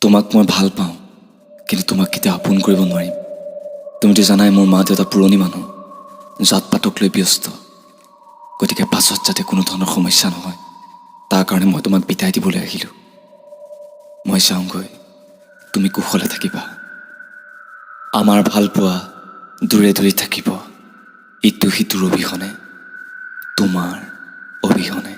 তোমাক মই ভাল পাওঁ, কিন্তু তোমাক কেতিয়া আপোন কৰিব নোৱাৰিম। তুমিতো জানাই মোৰ মা দেউতা পুৰণি মানুহ, জাত পাতক লৈ ব্যস্ত। গতিকে পাছত যাতে কোনো ধৰণৰ সমস্যা নহয়, তাৰ কাৰণে মই তোমাক বিদায় দিবলৈ আহিলোঁ। মই যাওঁগৈ, তুমি কুশলে থাকিবা। আমাৰ ভালপোৱা দূৰে দূৰে থাকিব, ইটো সিটোৰ অবিহনে, তোমাৰ অবিহনে।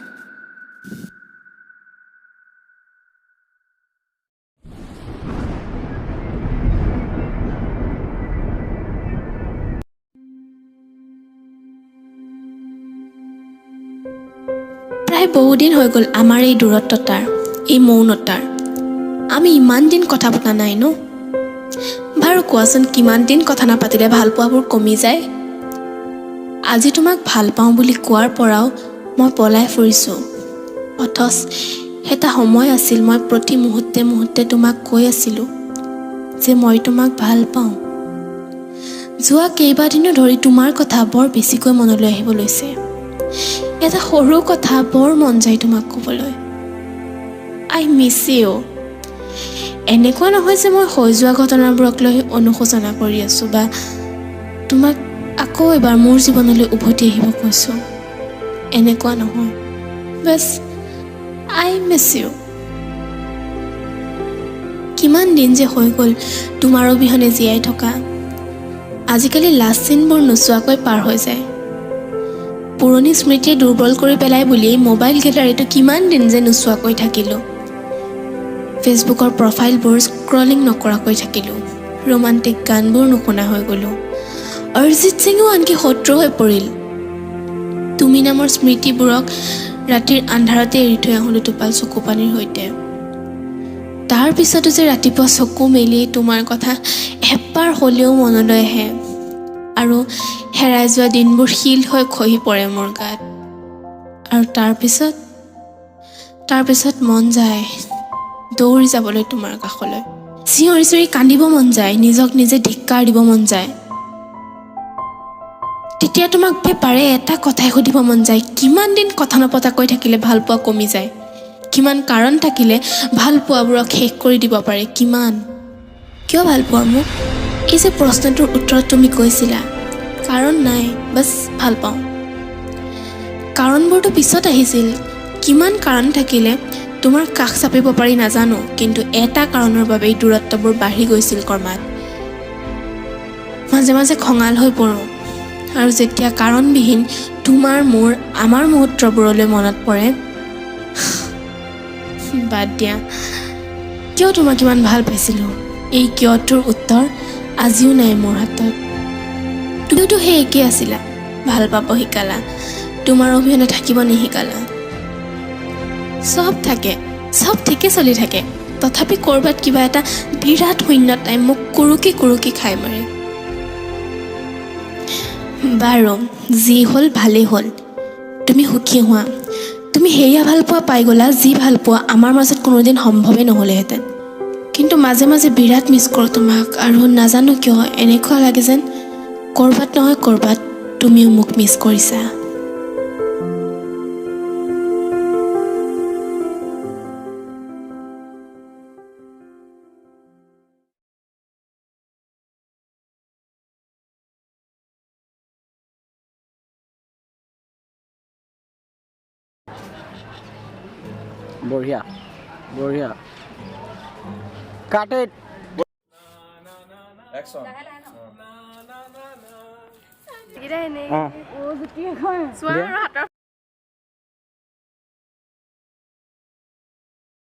প্ৰায় বহুদিন হৈ গ'ল আমাৰ এই দূৰত্বতাৰ, এই মৌনতাৰ। আমি ইমান দিন কথা পতা নাই ন? বাৰু কোৱাচোন, কিমান দিন কথা নাপাতিলে ভালপোৱাবোৰ কমি যায়? আজি তোমাক ভাল পাওঁ বুলি কোৱাৰ পৰাও মই পলাই ফুৰিছোঁ। অথচ এটা সময় আছিল মই প্ৰতি মুহূৰ্তে মুহূৰ্তে তোমাক কৈ আছিলোঁ যে মই তোমাক ভাল পাওঁ। যোৱা কেইবাদিনো ধৰি তোমাৰ কথা বৰ বেছিকৈ মনলৈ আহিব লৈছে। এটা সৰু কথা বৰ মন যায় তোমাক ক'বলৈ, আই মিছ ইউ। এনেকুৱা নহয় যে মই হৈ যোৱা ঘটনাবোৰক লৈ অনুশোচনা কৰি আছোঁ বা তোমাক আকৌ এবাৰ মোৰ জীৱনলৈ উভতি আহিব কৈছোঁ, এনেকুৱা নহয়। Bus I miss you. কিমান দিন যে হৈ গ'ল তোমাৰ অবিহনে জীয়াই থকা। আজিকালি লাষ্ট চিনবোৰ নোচোৱাকৈ পাৰ হৈ যায়। পুৰণি স্মৃতিয়ে দুৰ্বল কৰি পেলাই বুলিয়েই মোবাইল গেলাৰীটো কিমান দিন যে নোচোৱাকৈ থাকিলোঁ। ফেচবুকৰ প্ৰফাইলবোৰ স্ক্ৰলিং নকৰাকৈ থাকিলোঁ। ৰোমান্টিক গানবোৰ নুশুনা হৈ গ'লোঁ। অৰিজিত সিঙো আনকি শত্ৰু হৈ পৰিল। তুমি নামৰ স্মৃতিবোৰক ৰাতিৰ আন্ধাৰতে এৰি থৈ আহোঁ দুটোপাল চকুপানীৰ সৈতে। তাৰ পিছতো যে ৰাতিপুৱা চকু মেলি তোমাৰ কথা এবাৰ হ'লেও মনলৈ আহে আৰু হেৰাই যোৱা দিনবোৰ শিল হৈ খহি পৰে মোৰ গাত। আৰু তাৰপিছত মন যায় দৌৰি যাবলৈ তোমাৰ কাষলৈ। চিঞৰি চিঞৰি কান্দিব মন যায়, নিজক নিজে ধিক্কাৰ দিব মন যায়। তেতিয়া তোমাক পাৰে এটা কথাই সুধিব মন যায়, কিমান দিন কথা নপতাকৈ থাকিলে ভালপোৱা কমি যায়? কিমান কাৰণ থাকিলে ভালপোৱাবোৰক শেষ কৰি দিব পাৰে? কিমান? কিয় ভাল পোৱা মোক? এই যে প্ৰশ্নটোৰ উত্তৰত তুমি কৈছিলা, কাৰণ নাই, বাছ ভাল পাওঁ। কাৰণবোৰতো পিছত আহিছিল। কিমান কাৰণ থাকিলে তোমাৰ কাষ চাপিব পাৰি নাজানো, কিন্তু এটা কাৰণৰ বাবেই দূৰত্ববোৰ বাঢ়ি গৈছিল ক্ৰমাৎ। মাজে মাজে খঙাল হৈ পৰোঁ, আৰু যেতিয়া কাৰণবিহীন আমাৰ মুহূৰ্তবোৰলৈ মনত পৰে, বাদ দিয়া। কিয় তোমাক ইমান ভাল পাইছিলোঁ? এই কিয়টোৰ উত্তৰ আজিও নাই মোৰ হাতত। তুমিওতো সেই একেই আছিলা, ভাল পাব শিকালা, তোমাৰ অবিহনে থাকিব নিশিকালা। চব থাকে, চব ঠিকে চলি থাকে, তথাপি ক'ৰবাত কিবা এটা বিৰাট শূন্যতাই মোক কুৰুকি কুৰুকি খাই মাৰে। বাৰু, যি হ'ল ভালেই হ'ল, তুমি সুখী হোৱা। তুমি সেয়া ভাল পোৱা পাই গ'লা যি ভাল পোৱা আমাৰ মাজত কোনোদিন সম্ভৱেই নহ'লেহেঁতেন। কিন্তু মাজে মাজে বিৰাট মিছ কৰোঁ তোমাক, আৰু নাজানো কিয় এনেকুৱা লাগে যেন ক'ৰবাত নহয় ক'ৰবাত তুমিও মোক মিছ কৰিছা। বঢ়িয়া বঢ়িয়া কাট ইট একশন। চোৱা আৰু হাতৰ